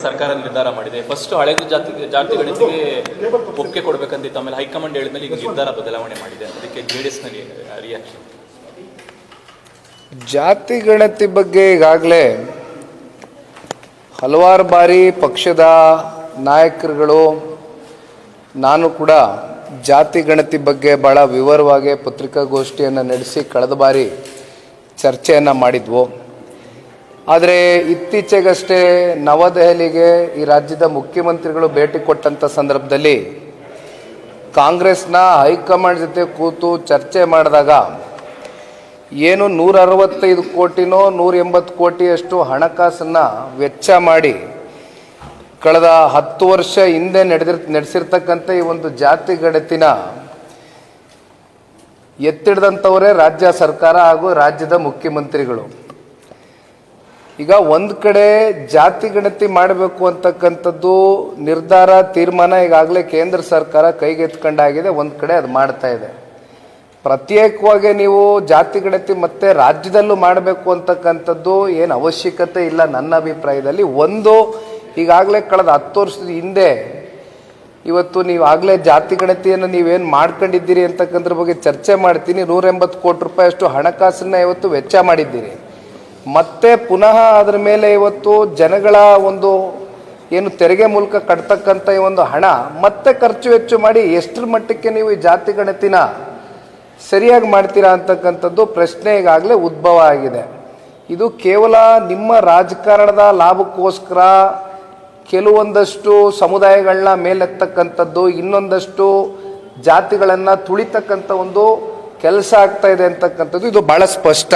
ಸರ್ಕಾರ ನಿರ್ಧಾರ ಮಾಡಿದೆ. ಫಸ್ಟ್ ಹಳೆ ಜಾತಿ ಗಣತಿಗೆ ಒಪ್ಪಿಗೆ ಕೊಡಬೇಕಂತ ಆಮೇಲೆ ಹೈಕಮಾಂಡ್ ಹೇಳಿದ್ಮೇಲೆ ಈಗ ನಿರ್ಧಾರ ಬದಲಾವಣೆ ಮಾಡಿದೆ. ಅದಕ್ಕೆ ಜೆಡಿಎಸ್ ನಲ್ಲಿ ರಿಯಾಕ್ಷನ್. ಜಾತಿ ಗಣತಿ ಬಗ್ಗೆ ಈಗಾಗಲೇ ಹಲವಾರು ಬಾರಿ ಪಕ್ಷದ ನಾಯಕರುಗಳು ನಾನು ಕೂಡ ಜಾತಿ ಗಣತಿ ಬಗ್ಗೆ ಭಾಳ ವಿವರವಾಗಿ ಪತ್ರಿಕಾಗೋಷ್ಠಿಯನ್ನು ನಡೆಸಿ ಕಳೆದ ಬಾರಿ ಚರ್ಚೆಯನ್ನು ಮಾಡಿದ್ವು. ಆದರೆ ಇತ್ತೀಚೆಗಷ್ಟೇ ನವದೆಹಲಿಗೆ ಈ ರಾಜ್ಯದ ಮುಖ್ಯಮಂತ್ರಿಗಳು ಭೇಟಿ ಕೊಟ್ಟಂಥ ಸಂದರ್ಭದಲ್ಲಿ ಕಾಂಗ್ರೆಸ್ನ ಹೈಕಮಾಂಡ್ ಜೊತೆ ಕೂತು ಚರ್ಚೆ ಮಾಡಿದಾಗ ಏನು 165 ಕೋಟಿನೋ 180 ಕೋಟಿಯಷ್ಟು ಹಣಕಾಸನ್ನು ವೆಚ್ಚ ಮಾಡಿ ಕಳೆದ 10 ವರ್ಷ ಹಿಂದೆ ನಡೆಸಿರ್ತಕ್ಕಂಥ ಈ ಒಂದು ಜಾತಿ ಗಣತಿನ ಎತ್ತಿಡ್ದಂಥವರೇ ರಾಜ್ಯ ಸರ್ಕಾರ ಹಾಗೂ ರಾಜ್ಯದ ಮುಖ್ಯಮಂತ್ರಿಗಳು. ಈಗ ಒಂದು ಕಡೆ ಜಾತಿ ಗಣತಿ ಮಾಡಬೇಕು ಅಂತಕ್ಕಂಥದ್ದು ನಿರ್ಧಾರ ತೀರ್ಮಾನ ಈಗಾಗಲೇ ಕೇಂದ್ರ ಸರ್ಕಾರ ಕೈಗೆತ್ಕೊಂಡಾಗಿದೆ. ಒಂದು ಕಡೆ ಅದು ಮಾಡ್ತಾ ಇದೆ. ಪ್ರತ್ಯೇಕವಾಗಿ ನೀವು ಜಾತಿ ಗಣತಿ ಮತ್ತೆ ರಾಜ್ಯದಲ್ಲೂ ಮಾಡಬೇಕು ಅಂತಕ್ಕಂಥದ್ದು ಏನು ಅವಶ್ಯಕತೆ ಇಲ್ಲ ನನ್ನ ಅಭಿಪ್ರಾಯದಲ್ಲಿ. ಒಂದು ಈಗಾಗಲೇ ಕಳೆದ 10 ವರ್ಷದ ಹಿಂದೆ ಇವತ್ತು ನೀವಾಗಲೇ ಜಾತಿ ಗಣತಿಯನ್ನು ನೀವೇನು ಮಾಡ್ಕೊಂಡಿದ್ದೀರಿ ಅಂತಕ್ಕಂಥದ್ರ ಬಗ್ಗೆ ಚರ್ಚೆ ಮಾಡ್ತೀನಿ. 180 ಕೋಟಿ ರೂಪಾಯಿ ಅಷ್ಟು ಹಣಕಾಸನ್ನು ಇವತ್ತು ವೆಚ್ಚ ಮಾಡಿದ್ದೀರಿ. ಮತ್ತೆ ಪುನಃ ಅದರ ಮೇಲೆ ಇವತ್ತು ಜನಗಳ ಒಂದು ಏನು ತೆರಿಗೆ ಮೂಲಕ ಕಟ್ತಕ್ಕಂಥ ಈ ಒಂದು ಹಣ ಮತ್ತೆ ಖರ್ಚು ವೆಚ್ಚ ಮಾಡಿ ಎಷ್ಟರ ಮಟ್ಟಕ್ಕೆ ನೀವು ಈ ಜಾತಿ ಗಣತಿನ ಸರಿಯಾಗಿ ಮಾಡ್ತೀರಾ ಅಂತಕ್ಕಂಥದ್ದು ಪ್ರಶ್ನೆ ಈಗಾಗಲೇ ಉದ್ಭವ ಆಗಿದೆ. ಇದು ಕೇವಲ ನಿಮ್ಮ ರಾಜಕಾರಣದ ಲಾಭಕ್ಕೋಸ್ಕರ ಕೆಲವೊಂದಷ್ಟು ಸಮುದಾಯಗಳನ್ನ ಮೇಲೆತ್ತಕ್ಕಂಥದ್ದು, ಇನ್ನೊಂದಷ್ಟು ಜಾತಿಗಳನ್ನು ತುಳಿತಕ್ಕಂಥ ಒಂದು ಕೆಲಸ ಆಗ್ತಾ ಇದೆ ಅಂತಕ್ಕಂಥದ್ದು ಇದು ಭಾಳ ಸ್ಪಷ್ಟ.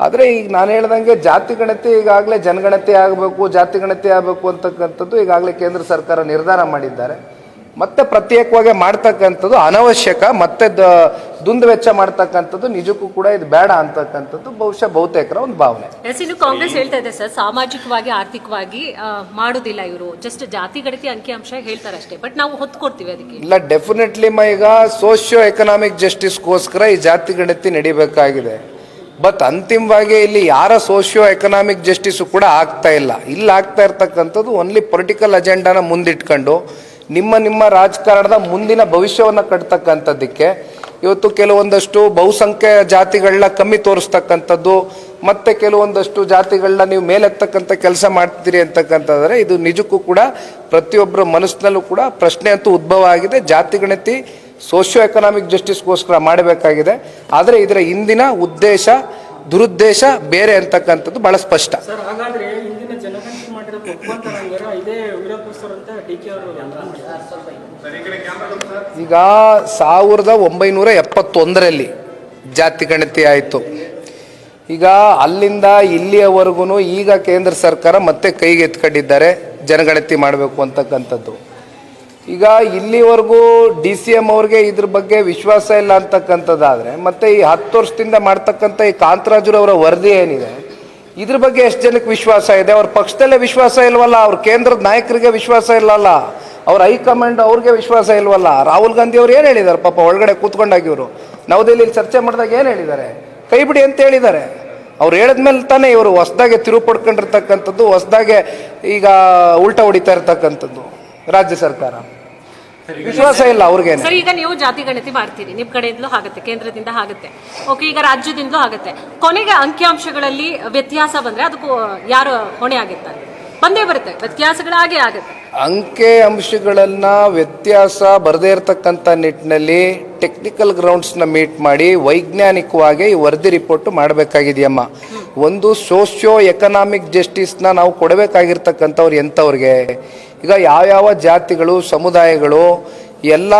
ಆದರೆ ಈಗ ನಾನು ಹೇಳ್ದಂಗೆ ಜಾತಿ ಗಣತಿ ಈಗಾಗಲೇ ಜನಗಣತಿ ಆಗಬೇಕು, ಜಾತಿ ಗಣತಿ ಆಗಬೇಕು ಅಂತಕ್ಕಂಥದ್ದು ಈಗಾಗಲೇ ಕೇಂದ್ರ ಸರ್ಕಾರ ನಿರ್ಧಾರ ಮಾಡಿದ್ದಾರೆ. ಮತ್ತೆ ಪ್ರತ್ಯೇಕವಾಗಿ ಮಾಡ್ತಕ್ಕಂಥದ್ದು ಅನವಶ್ಯಕ, ಮತ್ತೆ ದುಂದು ಮಾಡ್ತಕ್ಕಂಥದ್ದು ನಿಜಕ್ಕೂ ಕೂಡ ಇದು ಬೇಡ ಅಂತಕ್ಕಂಥದ್ದು ಬಹುಶಃ ಬಹುತೇಕರ ಒಂದು ಭಾವನೆ. ಇನ್ನು ಕಾಂಗ್ರೆಸ್ ಹೇಳ್ತಾ ಇದೆ ಸರ್, ಸಾಮಾಜಿಕವಾಗಿ ಆರ್ಥಿಕವಾಗಿ ಮಾಡೋದಿಲ್ಲ, ಇವರು ಜಸ್ಟ್ ಜಾತಿ ಗಣತಿ ಅಂಕಿಅಂಶ ಹೇಳ್ತಾರೆ ಅಷ್ಟೇ, ಬಟ್ ನಾವು ಹೊತ್ತು ಕೊಡ್ತೀವಿ ಅದಕ್ಕೆ. ಇಲ್ಲ, ಡೆಫಿನೆಟ್ಲಿ ಈಗ ಸೋಷಿಯೋ ಎಕನಾಮಿಕ್ ಜಸ್ಟಿಸ್ಗೋಸ್ಕರ ಈ ಜಾತಿ ಗಣತಿ ನಡಿಬೇಕಾಗಿದೆ. ಬಟ್ ಅಂತಿಮವಾಗಿ ಇಲ್ಲಿ ಯಾರ ಸೋಷಿಯೋ ಎಕನಾಮಿಕ್ ಜಸ್ಟಿಸು ಕೂಡ ಆಗ್ತಾ ಇಲ್ಲ. ಇಲ್ಲಿ ಆಗ್ತಾ ಇರ್ತಕ್ಕಂಥದ್ದು ಓನ್ಲಿ ಪೊಲಿಟಿಕಲ್ ಅಜೆಂಡಾನ ಮುಂದಿಟ್ಕೊಂಡು ನಿಮ್ಮ ರಾಜಕಾರಣದ ಮುಂದಿನ ಭವಿಷ್ಯವನ್ನು ಕಟ್ತಕ್ಕಂಥದ್ದಕ್ಕೆ ಇವತ್ತು ಕೆಲವೊಂದಷ್ಟು ಬಹುಸಂಖ್ಯೆಯ ಜಾತಿಗಳನ್ನ ಕಮ್ಮಿ ತೋರಿಸ್ತಕ್ಕಂಥದ್ದು, ಮತ್ತೆ ಕೆಲವೊಂದಷ್ಟು ಜಾತಿಗಳನ್ನ ನೀವು ಮೇಲೆತ್ತಕ್ಕಂಥ ಕೆಲಸ ಮಾಡ್ತೀರಿ ಅಂತಕ್ಕಂಥದ್ರೆ ಇದು ನಿಜಕ್ಕೂ ಕೂಡ ಪ್ರತಿಯೊಬ್ಬರ ಮನಸ್ಸಿನಲ್ಲೂ ಕೂಡ ಪ್ರಶ್ನೆ ಅಂತೂ ಉದ್ಭವ ಆಗಿದೆ. ಜಾತಿ ಗಣತಿ ಸೋಷಿಯೋ ಎಕನಾಮಿಕ್ ಜಸ್ಟಿಸ್ಗೋಸ್ಕರ ಮಾಡಬೇಕಾಗಿದೆ. ಆದರೆ ಇದರ ಹಿಂದಿನ ಉದ್ದೇಶ ದುರುದ್ದೇಶ ಬೇರೆ ಅಂತಕ್ಕಂಥದ್ದು ಬಹಳ ಸ್ಪಷ್ಟ. ಈಗ 1971ರಲ್ಲಿ ಜಾತಿ ಗಣತಿ ಆಯಿತು. ಈಗ ಅಲ್ಲಿಂದ ಇಲ್ಲಿಯವರೆಗೂ ಈಗ ಕೇಂದ್ರ ಸರ್ಕಾರ ಮತ್ತೆ ಕೈಗೆ ಎತ್ಕೊಂಡಿದ್ದಾರೆ ಜನಗಣತಿ ಮಾಡಬೇಕು ಅಂತಕ್ಕಂಥದ್ದು. ಈಗ ಇಲ್ಲಿವರೆಗೂ DCM ಅವ್ರಿಗೆ ಇದ್ರ ಬಗ್ಗೆ ವಿಶ್ವಾಸ ಇಲ್ಲ ಅಂತಕ್ಕಂಥದ್ದಾದರೆ ಮತ್ತೆ ಈ 10 ವರ್ಷದಿಂದ ಮಾಡ್ತಕ್ಕಂಥ ಈ ಕಾಂತರಾಜುರವರ ವರದಿ ಏನಿದೆ ಇದ್ರ ಬಗ್ಗೆ ಎಷ್ಟು ಜನಕ್ಕೆ ವಿಶ್ವಾಸ ಇದೆ? ಅವ್ರ ಪಕ್ಷದಲ್ಲೇ ವಿಶ್ವಾಸ ಇಲ್ವಲ್ಲ, ಅವ್ರ ಕೇಂದ್ರದ ನಾಯಕರಿಗೆ ವಿಶ್ವಾಸ ಇಲ್ಲಲ್ಲ, ಅವ್ರ ಹೈಕಮಾಂಡ್ ಅವ್ರಿಗೆ ವಿಶ್ವಾಸ ಇಲ್ವಲ್ಲ. ರಾಹುಲ್ ಗಾಂಧಿ ಅವ್ರು ಏನು ಹೇಳಿದ್ದಾರೆ? ಪಾಪ ಒಳಗಡೆ ಕೂತ್ಕೊಂಡಾಗಿ ಇವರು ನವದೆಹಲಿಯಲ್ಲಿ ಚರ್ಚೆ ಮಾಡಿದಾಗ ಏನು ಹೇಳಿದ್ದಾರೆ? ಕೈ ಬಿಡಿ ಅಂತ ಹೇಳಿದ್ದಾರೆ. ಅವ್ರು ಹೇಳಿದ್ಮೇಲೆ ತಾನೇ ಇವರು ಹೊಸದಾಗೆ ತಿರುವು ಪಡ್ಕೊಂಡಿರ್ತಕ್ಕಂಥದ್ದು, ಹೊಸದಾಗೆ ಈಗ ಉಲ್ಟಾ ಹೊಡಿತಾ ಇರ್ತಕ್ಕಂಥದ್ದು ರಾಜ್ಯ ಸರ್ಕಾರ. ವಿಶ್ವಾಸ ಇಲ್ಲ ಅವ್ರಿಗೆ. ಸರ್, ಈಗ ನೀವು ಜಾತಿ ಗಣತಿ ಮಾಡ್ತೀರಿ, ನಿಮ್ ಕಡೆಯಿಂದಲೂ ಆಗುತ್ತೆ, ಕೇಂದ್ರದಿಂದ ಆಗುತ್ತೆ, ಓಕೆ, ಈಗ ರಾಜ್ಯದಿಂದಲೂ ಆಗುತ್ತೆ. ಕೊನೆಗೆ ಅಂಕಿಅಂಶಗಳಲ್ಲಿ ವ್ಯತ್ಯಾಸ ಬಂದ್ರೆ ಅದಕ್ಕೂ ಯಾರು ಹೊಣೆ ಆಗಿರ್ತಾರೆ? ಬಂದೇ ಬರುತ್ತೆ, ವ್ಯತ್ಯಾಸಗಳಾಗೇ ಆಗುತ್ತೆ. ಅಂಕೆ ಅಂಶಗಳನ್ನ ವ್ಯತ್ಯಾಸ ಬರದೇ ಇರತಕ್ಕಂಥ ನಿಟ್ಟಿನಲ್ಲಿ ಟೆಕ್ನಿಕಲ್ ಗ್ರೌಂಡ್ಸ್ನ ಮೀಟ್ ಮಾಡಿ ವೈಜ್ಞಾನಿಕವಾಗಿ ಈ ವರದಿ ರಿಪೋರ್ಟ್ ಮಾಡಬೇಕಾಗಿದೆಯಮ್ಮ. ಒಂದು ಸೋಷಿಯೋ ಎಕನಾಮಿಕ್ ಜಸ್ಟಿಸ್ನ ನಾವು ಕೊಡಬೇಕಾಗಿರ್ತಕ್ಕಂಥವ್ರು ಎಂಥವ್ರಿಗೆ? ಈಗ ಯಾವ್ಯಾವ ಜಾತಿಗಳು ಸಮುದಾಯಗಳು ಎಲ್ಲ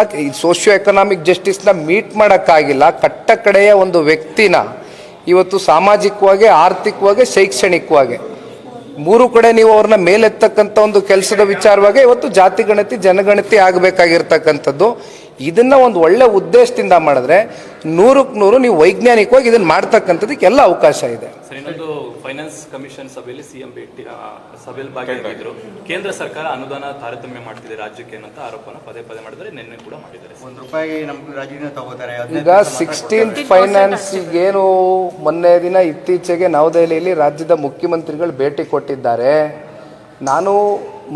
ಸೋಷಿಯೋ ಎಕನಾಮಿಕ್ ಜಸ್ಟಿಸ್ನ ಮೀಟ್ ಮಾಡೋಕ್ಕಾಗಿಲ್ಲ. ಕಟ್ಟ ಕಡೆಯ ಒಂದು ವ್ಯಕ್ತಿನ ಇವತ್ತು ಸಾಮಾಜಿಕವಾಗಿ, ಆರ್ಥಿಕವಾಗಿ, ಶೈಕ್ಷಣಿಕವಾಗಿ 3 ಕಡೆ ನೀವು ಅವ್ರನ್ನ ಮೇಲೆತ್ತಕ್ಕಂಥ ಒಂದು ಕೆಲಸದ ವಿಚಾರವಾಗಿ ಇವತ್ತು ಜಾತಿ ಗಣತಿ ಜನಗಣತಿ ಆಗಬೇಕಾಗಿರ್ತಕ್ಕಂಥದ್ದು. ಇದನ್ನ ಒಂದು ಒಳ್ಳೆ ಉದ್ದೇಶದಿಂದ ಮಾಡಿದ್ರೆ 100ಕ್ಕೆ 100 ನೀವು ವೈಜ್ಞಾನಿಕವಾಗಿ ಇದನ್ನ ಮಾಡ್ತಕ್ಕಂಥದಕ್ಕೆ ಎಲ್ಲ ಅವಕಾಶ ಇದೆ. ಇನ್ನೊಂದು ಫೈನಾನ್ಸ್ ಕಮಿಷನ್ ಸಭೆಯಲ್ಲಿ ಸಿಎಂ ಸಭೆಯಲ್ಲಿ ಭಾಗಿಯಾಗಿದ್ರು. ಕೇಂದ್ರ ಸರ್ಕಾರ ಅನುದಾನ ತಾರತಮ್ಯ ಮಾಡ್ತಿದೆ ರಾಜ್ಯಕ್ಕೆ ಅಂತ ಆರೋಪನ ಪದೇ ಮಾಡಿದರೆ ನಿನ್ನೆ ಕೂಡ ಮಾಡಿದ್ದಾರೆ. ₹1 ನಮ್ಮ ರಾಜ್ಯದಿಂದ ತಗೋತಾರೆ. ಈಗ 16th ಫೈನಾನ್ಸ್ ಏನು ಮೊನ್ನೆ ದಿನ ಇತ್ತೀಚೆಗೆ ನವದೆಹಲಿಯಲ್ಲಿ ರಾಜ್ಯದ ಮುಖ್ಯಮಂತ್ರಿಗಳು ಭೇಟಿ ಕೊಟ್ಟಿದ್ದಾರೆ. ನಾನು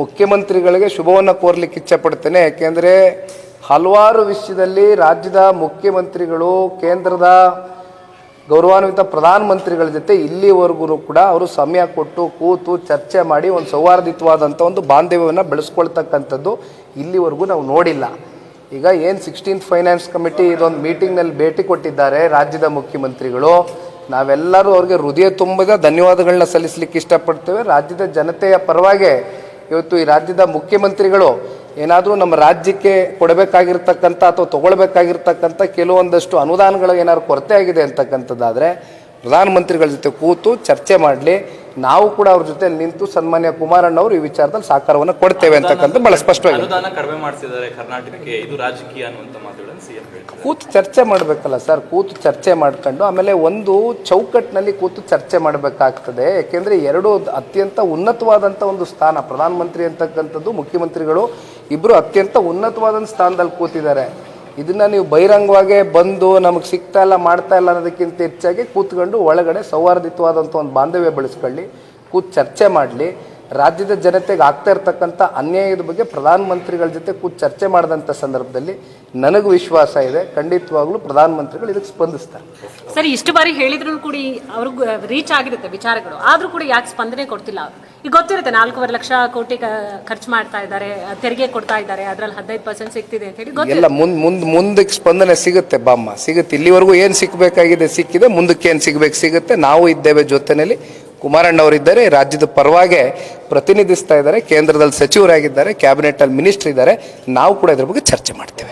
ಮುಖ್ಯಮಂತ್ರಿಗಳಿಗೆ ಶುಭವನ್ನು ಕೋರ್ಲಿಕ್ಕೆ ಇಚ್ಛಪಡ್ತೇನೆ. ಯಾಕೆಂದರೆ ಹಲವಾರು ವಿಷಯದಲ್ಲಿ ರಾಜ್ಯದ ಮುಖ್ಯಮಂತ್ರಿಗಳು ಕೇಂದ್ರದ ಗೌರವಾನ್ವಿತ ಪ್ರಧಾನಮಂತ್ರಿಗಳ ಜೊತೆ ಇಲ್ಲಿವರೆಗೂ ಕೂಡ ಅವರು ಸಮಯ ಕೊಟ್ಟು ಕೂತು ಚರ್ಚೆ ಮಾಡಿ ಒಂದು ಸೌಹಾರ್ದಿತವಾದಂಥ ಒಂದು ಬಾಂಧವ್ಯವನ್ನು ಬೆಳೆಸ್ಕೊಳ್ತಕ್ಕಂಥದ್ದು ಇಲ್ಲಿವರೆಗೂ ನಾವು ನೋಡಿಲ್ಲ. ಈಗ ಏನು 16th ಫೈನಾನ್ಸ್ ಕಮಿಟಿ ಇದೊಂದು ಮೀಟಿಂಗ್ನಲ್ಲಿ ಭೇಟಿ ಕೊಟ್ಟಿದ್ದಾರೆ ರಾಜ್ಯದ ಮುಖ್ಯಮಂತ್ರಿಗಳು, ನಾವೆಲ್ಲರೂ ಅವ್ರಿಗೆ ಹೃದಯ ತುಂಬಿದ ಧನ್ಯವಾದಗಳನ್ನ ಸಲ್ಲಿಸಲಿಕ್ಕೆ ಇಷ್ಟಪಡ್ತೇವೆ. ರಾಜ್ಯದ ಜನತೆಯ ಪರವಾಗಿ ಇವತ್ತು ಈ ರಾಜ್ಯದ ಮುಖ್ಯಮಂತ್ರಿಗಳು ಏನಾದರೂ ನಮ್ಮ ರಾಜ್ಯಕ್ಕೆ ಕೊಡಬೇಕಾಗಿರ್ತಕ್ಕಂಥ ಅಥವಾ ತೊಗೊಳ್ಬೇಕಾಗಿರ್ತಕ್ಕಂಥ ಕೆಲವೊಂದಷ್ಟು ಅನುದಾನಗಳು ಏನಾದ್ರು ಕೊರತೆ ಆಗಿದೆ ಅಂತಕ್ಕಂಥದ್ದಾದರೆ ಪ್ರಧಾನಮಂತ್ರಿಗಳ ಜೊತೆ ಕೂತು ಚರ್ಚೆ ಮಾಡಲಿ. ನಾವು ಕೂಡ ಅವ್ರ ಜೊತೆ ನಿಂತು ಸನ್ಮಾನ್ಯ ಕುಮಾರಣ್ಣವರು ಈ ವಿಚಾರದಲ್ಲಿ ಸಹಕಾರವನ್ನು ಕೊಡ್ತೇವೆ ಅಂತಕ್ಕಂಥ ಬಹಳ ಸ್ಪಷ್ಟವಾಗಿ ಅನುದಾನ ಕಡಿಮೆ ಮಾಡಿಸಿದ್ದಾರೆ ಕರ್ನಾಟಕಕ್ಕೆ, ಇದು ರಾಜಕೀಯ ಅನ್ನುವಂಥ ಮಾತುಗಳನ್ನು ಸಿಎಂ ಹೇಳ್ತಾರೆ. ಕೂತು ಚರ್ಚೆ ಮಾಡಬೇಕಲ್ಲ ಸರ್, ಕೂತು ಚರ್ಚೆ ಮಾಡ್ಕೊಂಡು ಆಮೇಲೆ ಒಂದು ಚೌಕಟ್ಟಿನಲ್ಲಿ ಕೂತು ಚರ್ಚೆ ಮಾಡಬೇಕಾಗ್ತದೆ. ಯಾಕೆಂದರೆ ಎರಡು ಅತ್ಯಂತ ಉನ್ನತವಾದಂಥ ಒಂದು ಸ್ಥಾನ, ಪ್ರಧಾನಮಂತ್ರಿ ಅಂತಕ್ಕಂಥದ್ದು ಮುಖ್ಯಮಂತ್ರಿಗಳು ಇಬ್ಬರು ಅತ್ಯಂತ ಉನ್ನತವಾದಂಥ ಸ್ಥಾನದಲ್ಲಿ ಕೂತಿದ್ದಾರೆ. ಇದನ್ನು ನೀವು ಬಹಿರಂಗವಾಗಿ ಬಂದು ನಮಗೆ ಸಿಗ್ತಾ ಇಲ್ಲ ಮಾಡ್ತಾ ಇಲ್ಲ ಅನ್ನೋದಕ್ಕಿಂತ ಹೆಚ್ಚಾಗಿ ಕೂತ್ಕೊಂಡು ಒಳಗಡೆ ಸೌಹಾರ್ದಿತವಾದಂಥ ಒಂದು ಬಾಂಧವ್ಯ ಬೆಳೆಸ್ಕೊಳ್ಳಿ, ಕೂತು ಚರ್ಚೆ ಮಾಡಲಿ. ರಾಜ್ಯದ ಜನತೆಗೆ ಆಗ್ತಾ ಇರ್ತಕ್ಕಂಥ ಅನ್ಯಾಯದ ಬಗ್ಗೆ ಪ್ರಧಾನಮಂತ್ರಿಗಳ ಜೊತೆ ಕೂತು ಚರ್ಚೆ ಮಾಡಿದಂಥ ಸಂದರ್ಭದಲ್ಲಿ ನನಗೂ ವಿಶ್ವಾಸ ಇದೆ, ಖಂಡಿತವಾಗ್ಲೂ ಪ್ರಧಾನಮಂತ್ರಿಗಳು ಇದಕ್ಕೆ ಸ್ಪಂದಿಸ್ತಾರೆ. ಸರಿ, ಇಷ್ಟು ಬಾರಿ ಹೇಳಿದ್ರು ಕೂಡ ಅವ್ರಿಗೆ ರೀಚ್ ಆಗಿರುತ್ತೆ ವಿಚಾರಗಳು, ಆದ್ರೂ ಕೂಡ ಯಾಕೆ ಸ್ಪಂದನೆ ಕೊಡ್ತಿಲ್ಲ? ಈಗ ಗೊತ್ತಿರುತ್ತೆ 4.5 ಲಕ್ಷ ಕೋಟಿ ಖರ್ಚು ಮಾಡ್ತಾ ಇದ್ದಾರೆ, ತೆರಿಗೆ ಕೊಡ್ತಾ ಇದ್ದಾರೆ, ಅದ್ರಲ್ಲಿ 15% ಸಿಗ್ತಿದೆ ಅಂತ ಹೇಳಿ ಎಲ್ಲ ಮುಂದಕ್ಕೆ ಸ್ಪಂದನೆ ಸಿಗುತ್ತೆ ಬಾಮ್ಮ, ಸಿಗುತ್ತೆ. ಇಲ್ಲಿವರೆಗೂ ಏನು ಸಿಕ್ಕಬೇಕಾಗಿದೆ ಸಿಕ್ಕಿದೆ, ಮುಂದಕ್ಕೆ ಏನು ಸಿಗಬೇಕು ಸಿಗುತ್ತೆ. ನಾವು ಇದ್ದೇವೆ ಜೊತೆಯಲ್ಲಿ, ಕುಮಾರಣ್ಣವರಿದ್ದಾರೆ, ರಾಜ್ಯದ ಪರವಾಗಿ ಪ್ರತಿನಿಧಿಸ್ತಾ ಇದ್ದಾರೆ, ಕೇಂದ್ರದಲ್ಲಿ ಸಚಿವರಾಗಿದ್ದಾರೆ, ಕ್ಯಾಬಿನೆಟ್ ಅಲ್ಲಿ ಮಿನಿಸ್ಟರ್ ಇದ್ದಾರೆ. ನಾವು ಕೂಡ ಇದ್ರ ಬಗ್ಗೆ ಚರ್ಚೆ ಮಾಡ್ತೇವೆ.